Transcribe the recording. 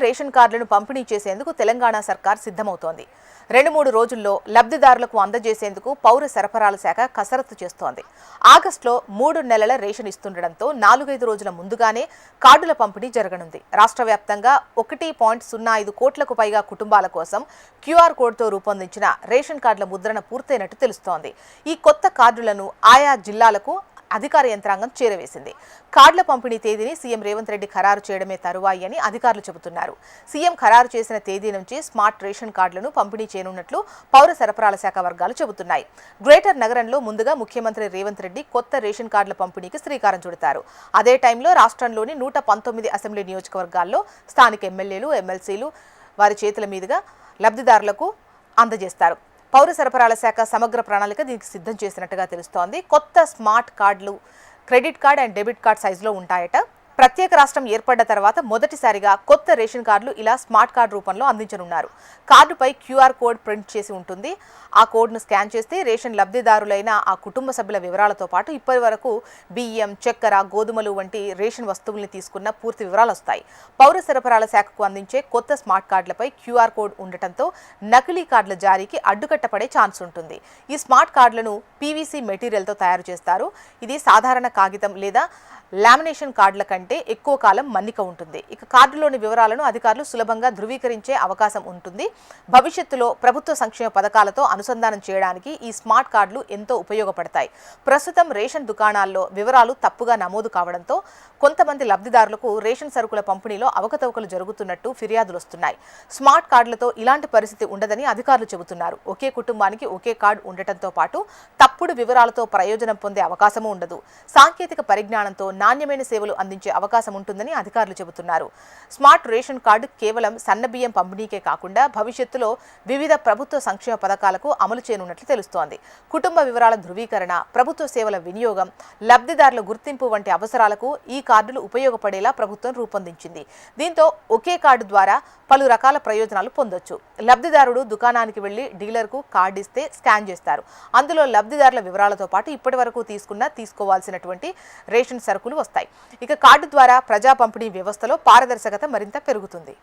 Ration కార్డులను పంపిణీ చేసేందుకు తెలంగాణ సర్కార్ సిద్ధమవుతోంది. 2-3 రోజుల్లో లబ్ధిదారులకు అందజేసేందుకు పౌర సరఫరాల శాఖ కసరత్తు చేస్తోంది. ఆగస్టులో 3 నెలల రేషన్ ఇస్తుండటంతో 4-5 రోజుల ముందుగానే కార్డుల పంపిణీ జరగనుంది. రాష్ట్ర వ్యాప్తంగా 1.05 కోట్లకు పైగా కుటుంబాల కోసం క్యూఆర్ కోడ్తో రూపొందించిన రేషన్ కార్డుల ముద్రణ పూర్తయినట్టు తెలుస్తోంది. ఈ కొత్త కార్డులను ఆయా జిల్లాలకు అధికార యంత్రాంగం చేరవేసింది. కార్డుల పంపిణీ తేదీని సీఎం రేవంత్ రెడ్డి ఖరారు చేయడమే తరువాయి అని అధికారులు చెబుతున్నారు. సీఎం ఖరారు చేసిన తేదీ నుంచి స్మార్ట్ రేషన్ కార్డులను పంపిణీ చేయనున్నట్లు పౌర సరఫరాల శాఖ వర్గాలు చెబుతున్నాయి. గ్రేటర్ నగరంలో ముందుగా ముఖ్యమంత్రి రేవంత్ రెడ్డి కొత్త రేషన్ కార్డుల పంపిణీకి శ్రీకారం చుడతారు. అదే టైంలో రాష్ట్రంలోని 119 అసెంబ్లీ నియోజకవర్గాల్లో స్థానిక ఎమ్మెల్యేలు, ఎమ్మెల్సీలు వారి చేతుల మీదుగా లబ్ధిదారులకు అందజేస్తారు. పౌర సరఫరాల శాఖ సమగ్ర ప్రణాళిక దీనికి సిద్ధం చేసినట్టుగా తెలుస్తోంది. కొత్త స్మార్ట్ కార్డులు credit card and debit card సైజులో ఉంటాయట. ప్రత్యేక రాష్ట్రం ఏర్పడ్డ తర్వాత మొదటిసారిగా కొత్త రేషన్ కార్డులు ఇలా స్మార్ట్ కార్డు రూపంలో అందించనున్నారు. కార్డుపై క్యూఆర్ కోడ్ ప్రింట్ చేసి ఉంటుంది. ఆ కోడ్ను స్కాన్ చేస్తే రేషన్ లబ్ధిదారులైన ఆ కుటుంబ సభ్యుల వివరాలతో పాటు ఇప్పటి వరకు బియ్యం, చక్కెర, గోధుమలు వంటి రేషన్ వస్తువుల్ని తీసుకున్న పూర్తి వివరాలు వస్తాయి. పౌర సరఫరాల శాఖకు అందించే కొత్త స్మార్ట్ కార్డులపై క్యూఆర్ కోడ్ ఉండటంతో నకిలీ కార్డుల జారీకి అడ్డుకట్టపడే ఛాన్స్ ఉంటుంది. ఈ స్మార్ట్ కార్డులను పీవీసీ మెటీరియల్తో తయారు చేస్తారు. ఇది సాధారణ కాగితం లేదా లామినేషన్ కార్డుల కంటే ఎక్కువ కాలం మన్నిక ఉంటుంది. ఇక కార్డులోని వివరాలను అధికారులు సులభంగా ధృవీకరించే అవకాశం ఉంటుంది. భవిష్యత్తులో ప్రభుత్వ సంక్షేమ పథకాలతో అనుసంధానం చేయడానికి ఈ స్మార్ట్ కార్డులు ఎంతో ఉపయోగపడతాయి. ప్రస్తుతం రేషన్ దుకాణాల్లో వివరాలు తప్పుగా నమోదు కావడంతో కొంతమంది లబ్ధిదారులకు రేషన్ సరుకుల పంపిణీలో అవకతవకలు జరుగుతున్నట్టు ఫిర్యాదులు వస్తున్నాయి. స్మార్ట్ కార్డులతో ఇలాంటి పరిస్థితి ఉండదని అధికారులు చెబుతున్నారు. ఒకే కుటుంబానికి ఒకే కార్డు ఉండటంతో పాటు తప్పుడు వివరాలతో ప్రయోజనం పొందే అవకాశమూ ఉండదు. సాంకేతిక పరిజ్ఞానంతో నాణ్యమైన సేవలు అందించే అవకాశం ఉంటుందని అధికారులు చెబుతున్నారు. స్మార్ట్ రేషన్ కార్డు కేవలం సన్నబియ్యం పంపిణీకే కాకుండా భవిష్యత్తులో వివిధ ప్రభుత్వ సంక్షేమ పథకాలకు అమలు చేయనున్నట్లు తెలుస్తోంది. కుటుంబ వివరాల ధృవీకరణ, ప్రభుత్వ సేవల వినియోగం, లబ్ధిదారుల గుర్తింపు వంటి అవసరాలకు ఈ కార్డులు ఉపయోగపడేలా ప్రభుత్వం రూపొందించింది. దీంతో ఒకే కార్డు ద్వారా పలు రకాల ప్రయోజనాలు పొందొచ్చు. లబ్ధిదారుడు దుకాణానికి వెళ్లి డీలర్కు కార్డు ఇస్తే స్కాన్ చేస్తారు. అందులో లబ్ధిదారుల వివరాలతో పాటు ఇప్పటి వరకు తీసుకోవాల్సినటువంటి రేషన్ సరుకులు వస్తాయి. ఇక కార్డు ద్వారా ప్రజా పంపిణీ వ్యవస్థలో పారదర్శకత మరింత పెరుగుతుంది.